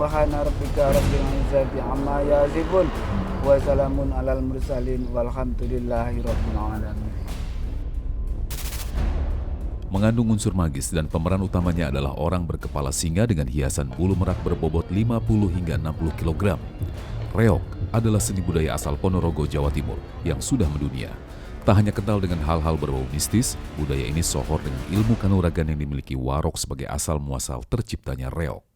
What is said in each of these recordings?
subhana rabbika rabbil izzati amma yasifun wa salamun alal mursalin walhamdulillahi rabbil alamin. Mengandung unsur magis dan pemeran utamanya adalah orang berkepala singa dengan hiasan bulu merak berbobot 50 hingga 60 kg. Reog adalah seni budaya asal Ponorogo, Jawa Timur yang sudah mendunia. Tak hanya kental dengan hal-hal berbau mistis, budaya ini sohor dengan ilmu kanuragan yang dimiliki Warok sebagai asal muasal terciptanya reog.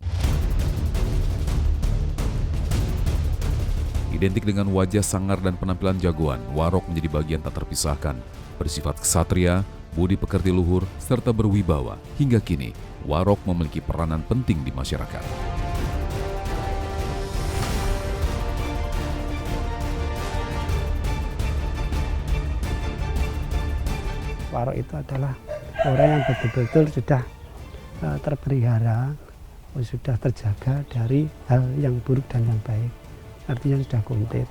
Identik dengan wajah sangar dan penampilan jagoan, Warok menjadi bagian tak terpisahkan. Bersifat ksatria, budi pekerti luhur, serta berwibawa. Hingga kini, Warok memiliki peranan penting di masyarakat. Warok itu adalah orang yang betul-betul sudah terpelihara, sudah terjaga dari hal yang buruk dan yang baik. Artinya sudah komplit.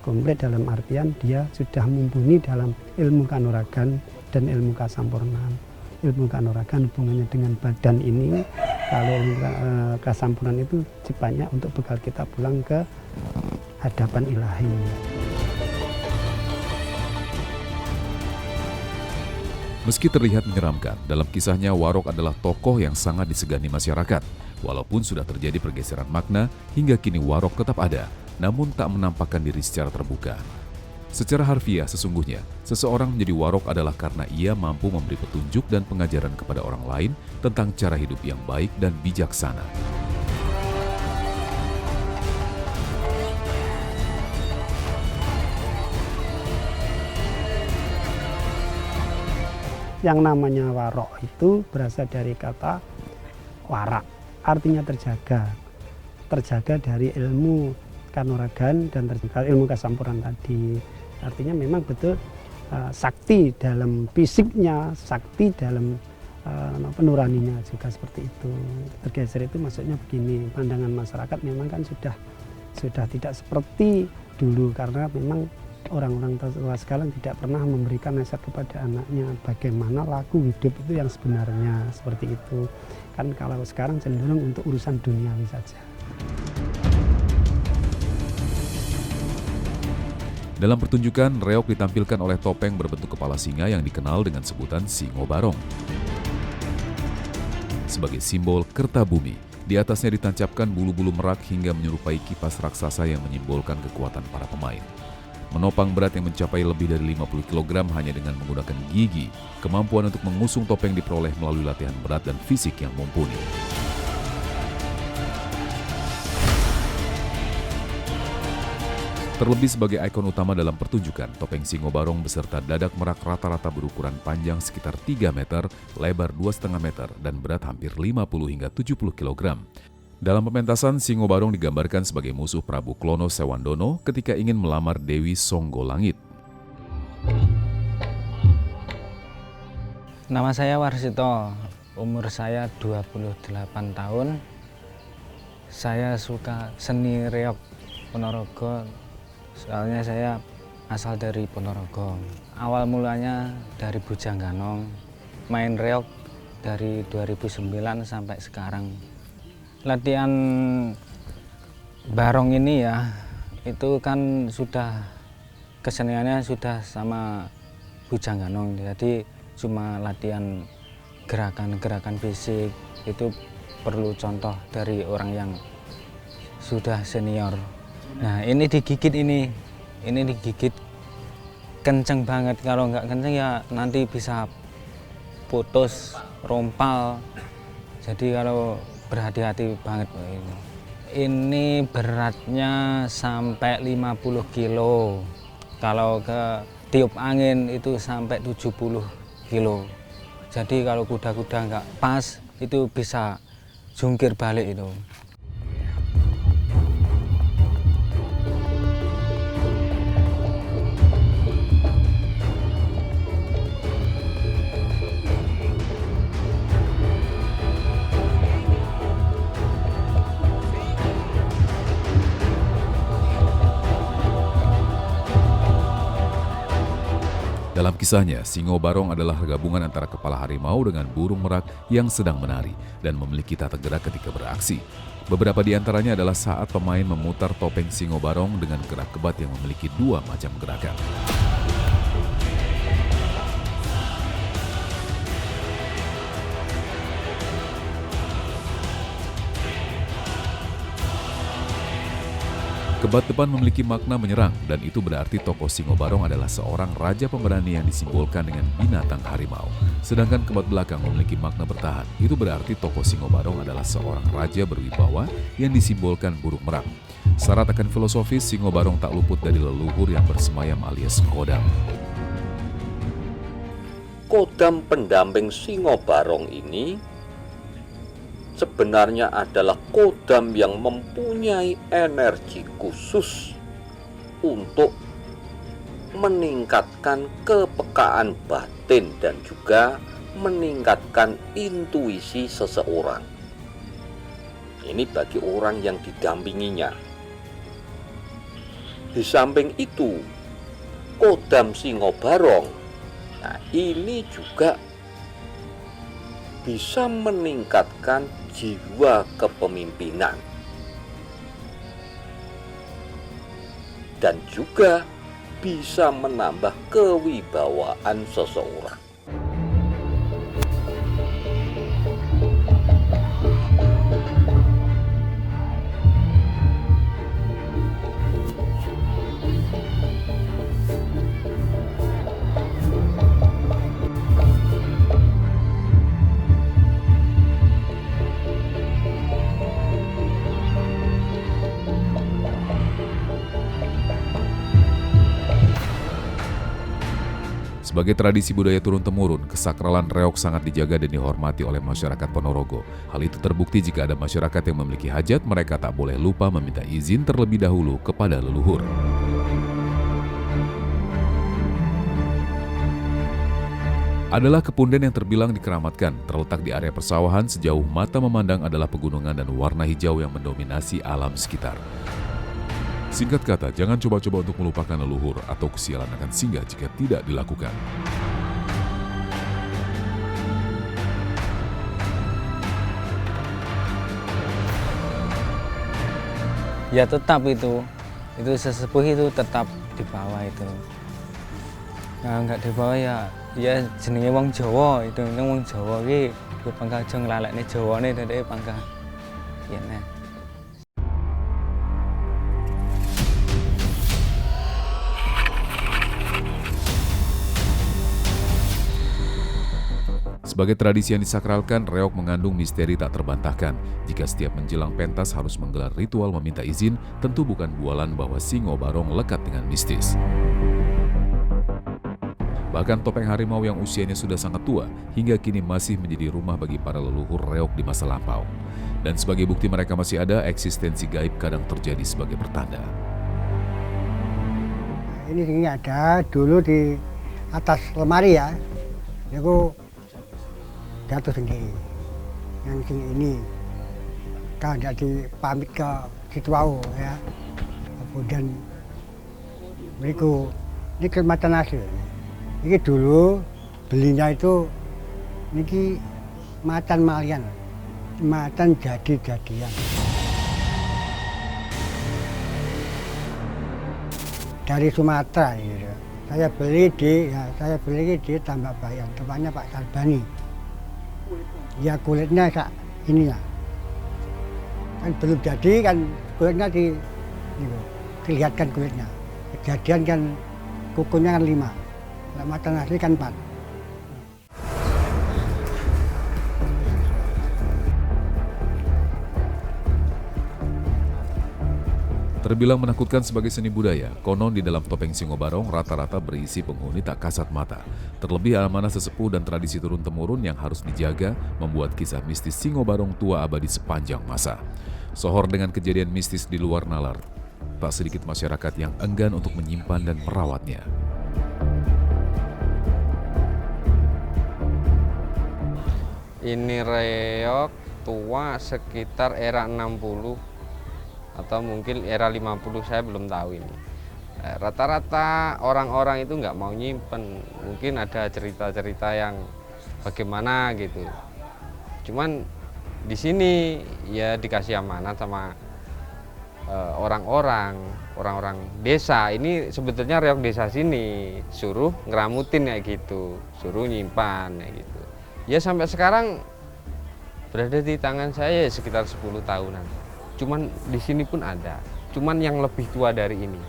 Komplit dalam artian dia sudah mumpuni dalam ilmu kanuragan dan ilmu kasampurnaan. Ilmu kanuragan hubungannya dengan badan ini, kalau ilmu kasampurnaan itu sifatnya untuk bekal kita pulang ke hadapan ilahi. Meski terlihat menyeramkan, dalam kisahnya Warok adalah tokoh yang sangat disegani masyarakat. Walaupun sudah terjadi pergeseran makna, hingga kini Warok tetap ada, namun tak menampakkan diri secara terbuka. Secara harfiah sesungguhnya, seseorang menjadi Warok adalah karena ia mampu memberi petunjuk dan pengajaran kepada orang lain tentang cara hidup yang baik dan bijaksana. Yang namanya warok itu berasal dari kata warak, artinya terjaga. Terjaga dari ilmu kanuragan dan terjaga ilmu kasampurnaan tadi. Artinya memang betul sakti dalam fisiknya, sakti dalam penuraninya juga seperti itu. Tergeser itu maksudnya begini, pandangan masyarakat memang kan sudah tidak seperti dulu karena memang orang-orang tua sekarang tidak pernah memberikan nasihat kepada anaknya bagaimana laku hidup itu yang sebenarnya seperti itu. Kan kalau sekarang cenderung untuk urusan duniawi saja. Dalam pertunjukan, reog ditampilkan oleh topeng berbentuk kepala singa yang dikenal dengan sebutan Singo Barong. Sebagai simbol kerta bumi, di atasnya ditancapkan bulu-bulu merak hingga menyerupai kipas raksasa yang menyimbolkan kekuatan para pemain. Menopang berat yang mencapai lebih dari 50 kg hanya dengan menggunakan gigi, kemampuan untuk mengusung topeng diperoleh melalui latihan berat dan fisik yang mumpuni. Terlebih sebagai ikon utama dalam pertunjukan, topeng Singo Barong beserta dadak merak rata-rata berukuran panjang sekitar 3 meter, lebar 2,5 meter, dan berat hampir 50 hingga 70 kg. Dalam pementasan, Singo Barong digambarkan sebagai musuh Prabu Klono Sewandono ketika ingin melamar Dewi Songgolangit. Nama saya Warsito, umur saya 28 tahun. Saya suka seni reog Ponorogo, soalnya saya asal dari Ponorogo. Awal mulanya dari Bujangganong, main reog dari 2009 sampai sekarang. Latihan barong ini ya, itu kan sudah keseniannya sudah sama Bujangganong, jadi cuma latihan gerakan-gerakan fisik itu perlu contoh dari orang yang sudah senior. Nah ini digigit ini digigit kenceng banget, kalau nggak kenceng ya nanti bisa putus, rompal, jadi kalau berhati-hati banget ini. Ini beratnya sampai 50 kilo. Kalau ke tiup angin itu sampai 70 kilo. Jadi kalau kuda-kuda nggak pas itu bisa jungkir balik itu. Dalam kisahnya, Singo Barong adalah gabungan antara kepala harimau dengan burung merak yang sedang menari dan memiliki tata gerak ketika beraksi. Beberapa di antaranya adalah saat pemain memutar topeng Singo Barong dengan gerak kebat yang memiliki 2 macam gerakan. Kebat depan memiliki makna menyerang, dan itu berarti tokoh Singo Barong adalah seorang raja pemberani yang disimbolkan dengan binatang harimau. Sedangkan kebat belakang memiliki makna bertahan, itu berarti tokoh Singo Barong adalah seorang raja berwibawa yang disimbolkan burung merak. Syarat akan filosofis, Singo Barong tak luput dari leluhur yang bersemayam alias kodam. Kodam pendamping Singo Barong ini sebenarnya adalah kodam yang mempunyai energi khusus untuk meningkatkan kepekaan batin dan juga meningkatkan intuisi seseorang. Ini bagi orang yang didampinginya. Di samping itu, kodam Singo Barong, nah ini juga bisa meningkatkan jiwa kepemimpinan dan juga bisa menambah kewibawaan seseorang. Sebagai tradisi budaya turun-temurun, kesakralan reog sangat dijaga dan dihormati oleh masyarakat Ponorogo. Hal itu terbukti jika ada masyarakat yang memiliki hajat, mereka tak boleh lupa meminta izin terlebih dahulu kepada leluhur. Adalah kepunden yang terbilang dikeramatkan, terletak di area persawahan sejauh mata memandang adalah pegunungan dan warna hijau yang mendominasi alam sekitar. Singkat kata, jangan coba-coba untuk melupakan leluhur atau kesialan akan singgah jika tidak dilakukan. Ya tetap itu sesepuh itu tetap di bawah itu. Nah nggak di bawah ya jenenge wong Jawa itu wong Jawa ki pangkah aja nglalekne Jawane dadi pangkah yen. Sebagai tradisi yang disakralkan, reog mengandung misteri tak terbantahkan. Jika setiap menjelang pentas harus menggelar ritual meminta izin, tentu bukan bualan bahwa Singo Barong lekat dengan mistis. Bahkan topeng harimau yang usianya sudah sangat tua, hingga kini masih menjadi rumah bagi para leluhur reog di masa lampau. Dan sebagai bukti mereka masih ada, eksistensi gaib kadang terjadi sebagai pertanda. Ini ada dulu di atas lemari ya, itu jatuh sendiri. Yang ini kalau tidak dipamit ke situ ya, kemudian berikut ini kelihatan hasil. Ini dulu belinya itu ini macan malian, macan jadi-jadian. Dari Sumatera gitu. Saya beli di Tambak Bayan, tempatnya Pak Sarbani. Ya kulitnya ini ya, kan belum jadi kan kulitnya dilihatkan kulitnya. Kejadian kan kukunya kan 5, macan asli kan 4. Terbilang menakutkan sebagai seni budaya, konon di dalam topeng Singo Barong rata-rata berisi penghuni tak kasat mata. Terlebih amanah sesepuh dan tradisi turun-temurun yang harus dijaga membuat kisah mistis Singo Barong tua abadi sepanjang masa. Sohor dengan kejadian mistis di luar nalar, tak sedikit masyarakat yang enggan untuk menyimpan dan merawatnya. Ini reog tua sekitar era 60 atau mungkin era 50, saya belum tahu ini. Rata-rata orang-orang itu nggak mau nyimpen. Mungkin ada cerita-cerita yang bagaimana gitu. Cuman di sini ya dikasih amanat sama orang-orang desa. Ini sebetulnya reok desa sini suruh ngeramutin kayak gitu, suruh nyimpan kayak gitu. Ya sampai sekarang berada di tangan saya sekitar 10 tahunan. Cuman di sini pun ada, cuman yang lebih tua dari ini.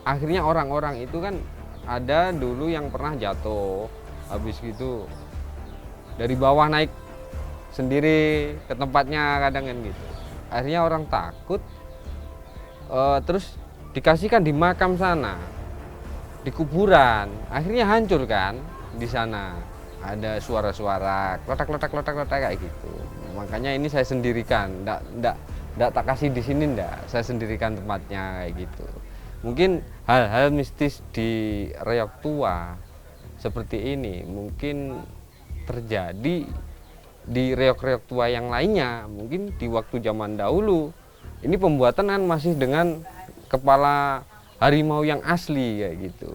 Akhirnya orang-orang itu kan ada dulu yang pernah jatuh, habis gitu dari bawah naik sendiri ke tempatnya kadang kan gitu. Akhirnya orang takut, terus dikasihkan di makam sana, di kuburan. Akhirnya hancur kan di sana. Ada suara-suara klotak kayak gitu. Makanya ini saya sendirikan, ndak tak kasih di sini, ndak. Saya sendirikan tempatnya kayak gitu. Mungkin hal-hal mistis di reok tua seperti ini mungkin terjadi di reok-reok tua yang lainnya. Mungkin di waktu zaman dahulu ini pembuatan kan masih dengan kepala harimau yang asli kayak gitu.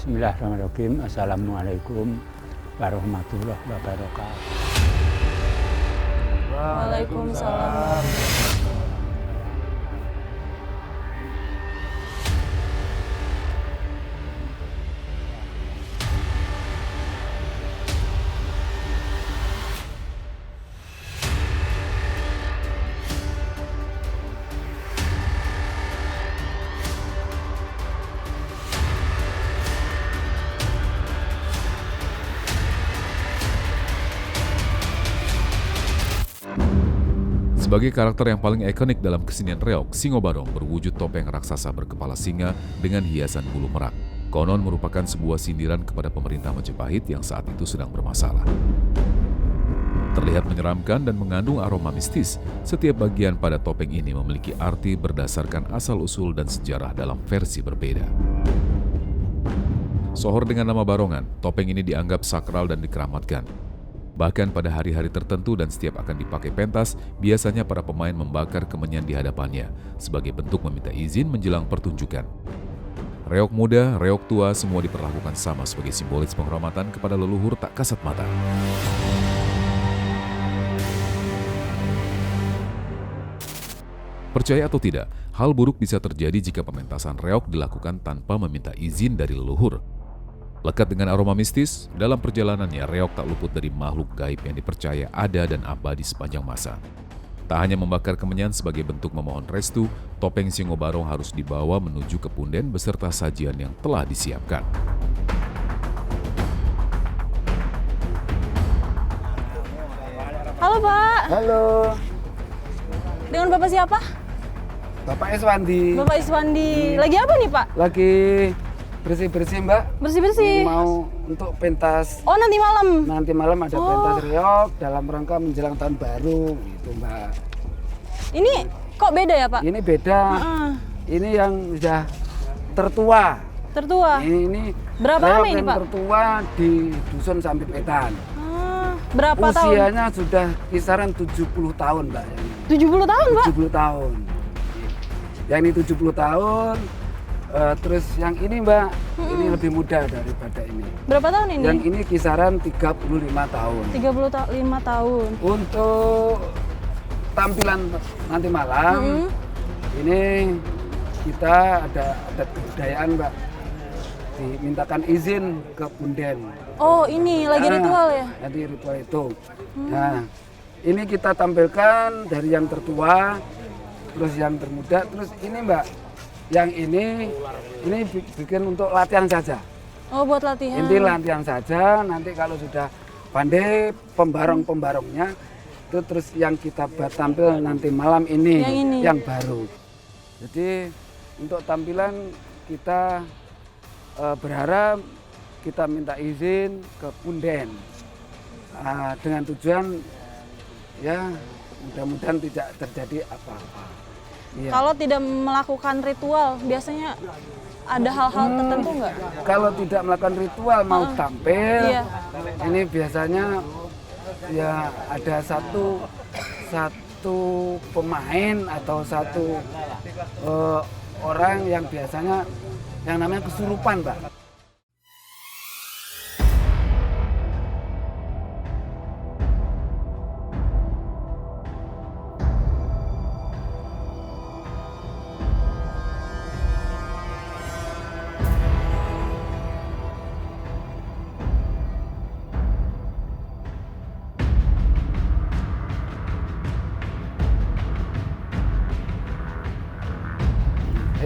Bismillahirrahmanirrahim. Assalamualaikum warahmatullahi wabarakatuh. Waalaikumsalam. Sebagai karakter yang paling ikonik dalam kesenian reok, Singo Barong berwujud topeng raksasa berkepala singa dengan hiasan bulu merak. Konon merupakan sebuah sindiran kepada pemerintah Majapahit yang saat itu sedang bermasalah. Terlihat menyeramkan dan mengandung aroma mistis, setiap bagian pada topeng ini memiliki arti berdasarkan asal-usul dan sejarah dalam versi berbeda. Sohor dengan nama Barongan, topeng ini dianggap sakral dan dikeramatkan. Bahkan pada hari-hari tertentu dan setiap akan dipakai pentas, biasanya para pemain membakar kemenyan di hadapannya sebagai bentuk meminta izin menjelang pertunjukan. Reok muda, reok tua semua diperlakukan sama sebagai simbolis penghormatan kepada leluhur tak kasat mata. Percaya atau tidak, hal buruk bisa terjadi jika pementasan reok dilakukan tanpa meminta izin dari leluhur. Lekat dengan aroma mistis, dalam perjalanannya reok tak luput dari makhluk gaib yang dipercaya ada dan abadi sepanjang masa. Tak hanya membakar kemenyan sebagai bentuk memohon restu, topeng Singo Barong harus dibawa menuju ke punden beserta sajian yang telah disiapkan. Halo Pak. Halo, Dengan Bapak siapa? Bapak Iswandi. Bapak Iswandi. Lagi apa nih Pak? Lagi bersih-bersih Mbak. Bersih-bersih. Mau untuk pentas. Oh nanti malam. Nanti malam ada pentas reok dalam rangka menjelang tahun baru gitu Mbak. Ini kok beda ya Pak? Ini beda. Ini yang sudah tertua. Tertua. Ini Berapa reok lama ini yang Pak? tertua di Dusun Sampipetan. Berapa tahun? Usianya sudah kisaran 70 tahun Mbak. 70 tahun Pak? 70 tahun. Yang ini 70 tahun. Terus yang ini Mbak, ini lebih muda daripada ini. Berapa tahun ini? Yang ini kisaran 35 tahun. 35 tahun. Untuk tampilan nanti malam, ini kita ada adat kebudayaan Mbak. Dimintakan izin ke punden. Oh ini lagi ritual ya? Nanti ritual itu. Nah, ini kita tampilkan dari yang tertua, terus yang termuda, terus ini Mbak, yang ini bikin untuk latihan saja. Oh, buat latihan. Inti latihan saja, nanti kalau sudah pandai pembarong-pembarongnya, itu terus yang kita buat tampil nanti malam ini, yang baru. Jadi untuk tampilan kita berharap kita minta izin ke Punden dengan tujuan ya mudah-mudahan tidak terjadi apa-apa. Iya. Kalau tidak melakukan ritual, biasanya ada hal-hal tertentu nggak? Kalau tidak melakukan ritual mau tampil, Iya. ini biasanya ya ada satu pemain atau satu orang yang biasanya yang namanya kesurupan, Pak.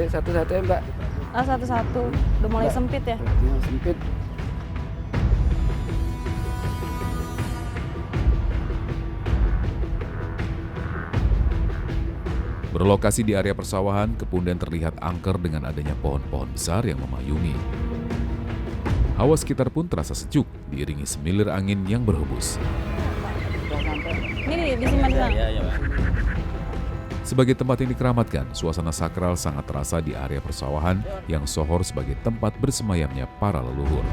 Satu-satu ya Mbak. Satu-satu, udah mulai sempit ya? Sempit. Berlokasi di area persawahan, Kepunden terlihat angker dengan adanya pohon-pohon besar yang memayungi. Hawa sekitar pun terasa sejuk, diiringi semilir angin yang berhembus. Ini disimpan di sana? Sebagai tempat yang dikeramatkan, suasana sakral sangat terasa di area persawahan yang sohor sebagai tempat bersemayamnya para leluhur.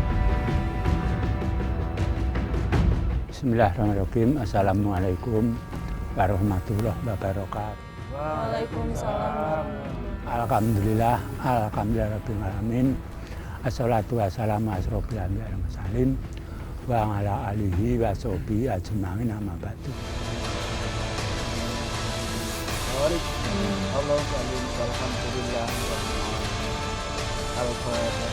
Bismillahirrahmanirrahim. Assalamualaikum warahmatullahi wabarakatuh. Waalaikumsalam. Alhamdulillah, alhamdulillah rabbil alamin. Assalatu wassalamu asrofil anbiya'i wal mursalin wa ala alihi wa sahbihi ajma'in amma ba'du. Alhamdulillah. Al-Fatihah.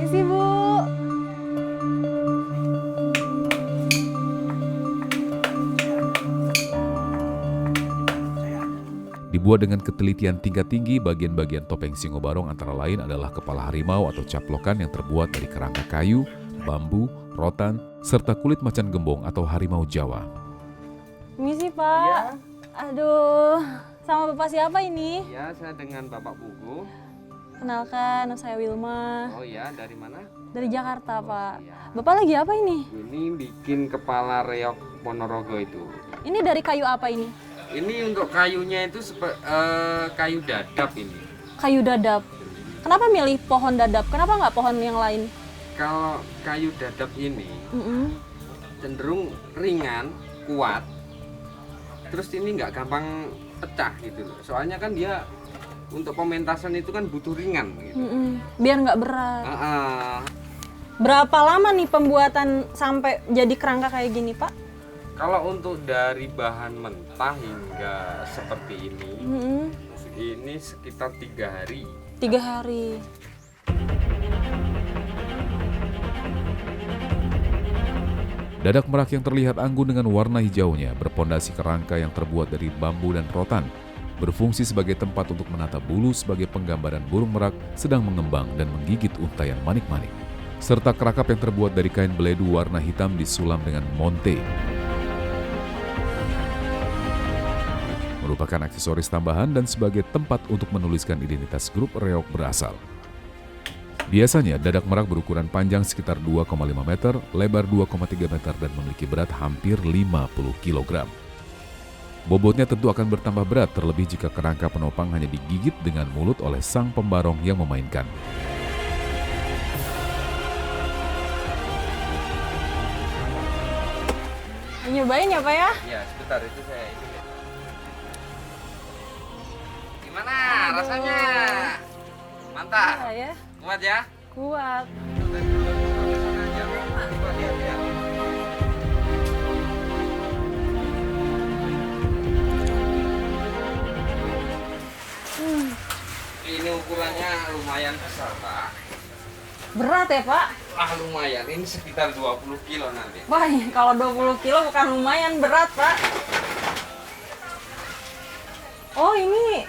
Isi Bu. Dibuat dengan ketelitian tingkat tinggi, bagian-bagian topeng Singo Barong antara lain adalah kepala harimau atau caplokan yang terbuat dari kerangka kayu, bambu, rotan, serta kulit macan gembong atau harimau Jawa. Misi Pak. Aduh, sama Bapak siapa ini? Ya, saya dengan Bapak Pugu. Kenalkan, nama saya Wilma. Oh ya, dari mana? Dari Jakarta Pak. Bapak lagi apa ini? Ini bikin kepala reok Ponorogo itu. Ini dari kayu apa ini? Ini untuk kayunya itu kayu dadap ini. Kayu dadap. Kenapa milih pohon dadap? Kenapa nggak pohon yang lain? Kalau kayu dadap ini cenderung ringan, kuat. Terus ini nggak gampang pecah gitu loh. Soalnya kan dia untuk pementasan itu kan butuh ringan gitu. Biar nggak berat. Berapa lama nih pembuatan sampai jadi kerangka kayak gini Pak? Kalau untuk dari bahan mentah hingga seperti ini sekitar 3 hari. 3 hari. Dadak merak yang terlihat anggun dengan warna hijaunya berpondasi kerangka yang terbuat dari bambu dan rotan, berfungsi sebagai tempat untuk menata bulu sebagai penggambaran burung merak sedang mengembang dan menggigit untayan manik-manik. Serta kerakap yang terbuat dari kain beledu warna hitam disulam dengan monte. Merupakan aksesoris tambahan dan sebagai tempat untuk menuliskan identitas grup reok berasal. Biasanya dadak merak berukuran panjang sekitar 2,5 meter, lebar 2,3 meter dan memiliki berat hampir 50 kg. Bobotnya tentu akan bertambah berat terlebih jika kerangka penopang hanya digigit dengan mulut oleh sang pembarong yang memainkan. Nyobain ya Pak ya? Ya, sebentar itu saya ini. Gimana rasanya? Mantap. Ya. Kuat ya? Kuat. ukurannya lumayan besar, Pak. Berat ya, Pak? Lumayan, ini sekitar 20 kilo nanti. Wah, kalau 20 kilo bukan lumayan, berat, Pak. Oh, ini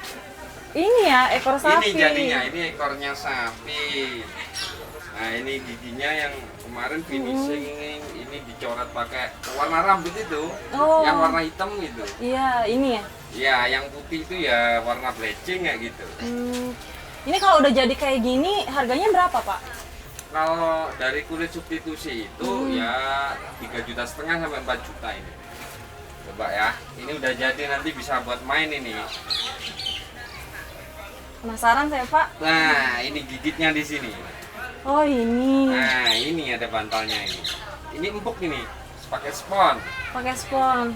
ya ekor sapi. Ini jadinya, ini ekornya sapi. Nah, ini giginya yang kemarin finishing ini dicoret pakai warna rambut itu. Oh. Yang warna hitam gitu. Iya, ini ya. Ya, yang putih itu ya warna bleaching kayak gitu. Ini kalau udah jadi kayak gini, harganya berapa, Pak? Kalau dari kulit substitusi itu ya 3,5 juta sampai 4 juta ini. Coba ya, ini udah jadi, nanti bisa buat main ini. Penasaran saya, Pak. Nah, ini gigitnya di sini. Oh, ini. Nah, ini ada bantalnya ini. Ini empuk ini, pakai spon. Pakai spon.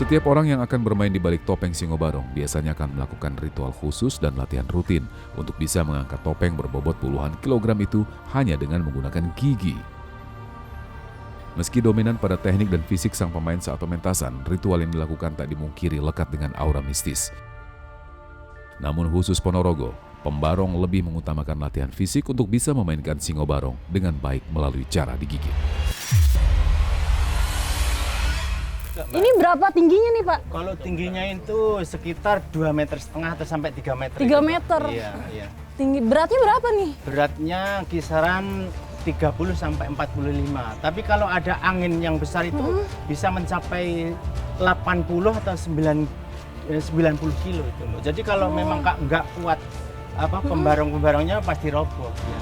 Setiap orang yang akan bermain di balik topeng Singo Barong biasanya akan melakukan ritual khusus dan latihan rutin untuk bisa mengangkat topeng berbobot puluhan kilogram itu hanya dengan menggunakan gigi. Meski dominan pada teknik dan fisik sang pemain saat pementasan, ritual yang dilakukan tak dimungkiri lekat dengan aura mistis. Namun khusus Ponorogo, pembarong lebih mengutamakan latihan fisik untuk bisa memainkan Singo Barong dengan baik melalui cara digigit. Ini berapa tingginya nih, Pak? Kalau tingginya itu sekitar 2,5 meter atau sampai 3 meter. 3 meter? Iya, iya. Tinggi, beratnya berapa nih? Beratnya kisaran 30 sampai 45. Tapi kalau ada angin yang besar itu bisa mencapai 80 atau 90 kilo itu loh. Jadi kalau memang nggak kuat pembarong-pembarongnya pasti roboh. Ya.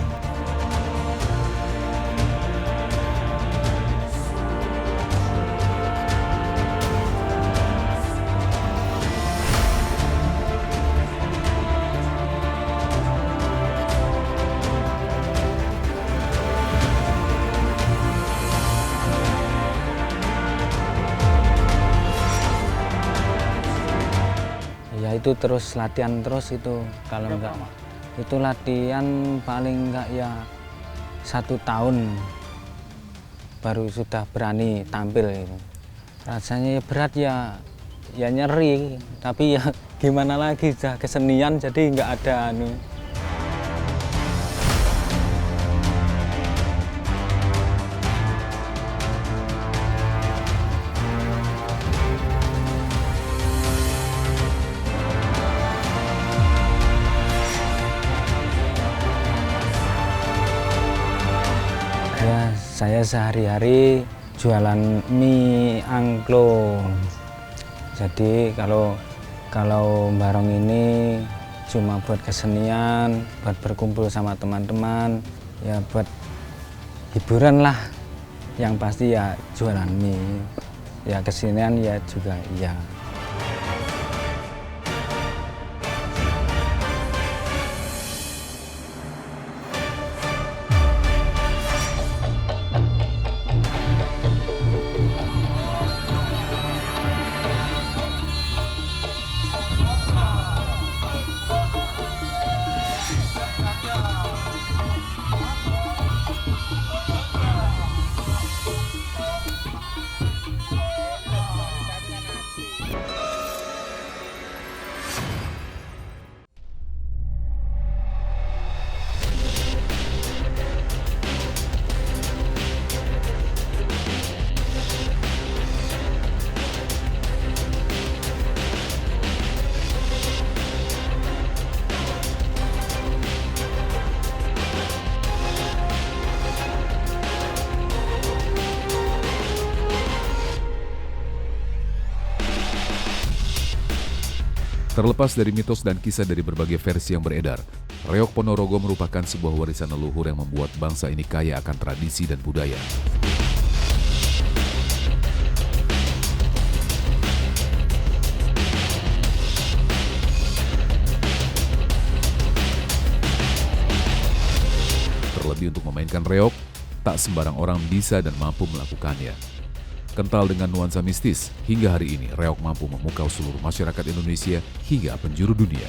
Ya itu terus latihan terus itu, kalau enggak itu latihan paling enggak ya 1 tahun baru sudah berani tampil itu. Rasanya ya berat ya nyeri, tapi ya gimana lagi, sudah kesenian jadi enggak ada Ya, saya sehari-hari jualan mie angklung. Jadi kalau barong ini cuma buat kesenian, buat berkumpul sama teman-teman, ya buat hiburan lah. Yang pasti ya jualan mie. Ya kesenian ya juga iya. Terlepas dari mitos dan kisah dari berbagai versi yang beredar, Reok Ponorogo merupakan sebuah warisan leluhur yang membuat bangsa ini kaya akan tradisi dan budaya. Terlebih untuk memainkan reok, tak sembarang orang bisa dan mampu melakukannya. kental dengan nuansa mistis. Hingga hari ini, reog mampu memukau seluruh masyarakat Indonesia hingga penjuru dunia.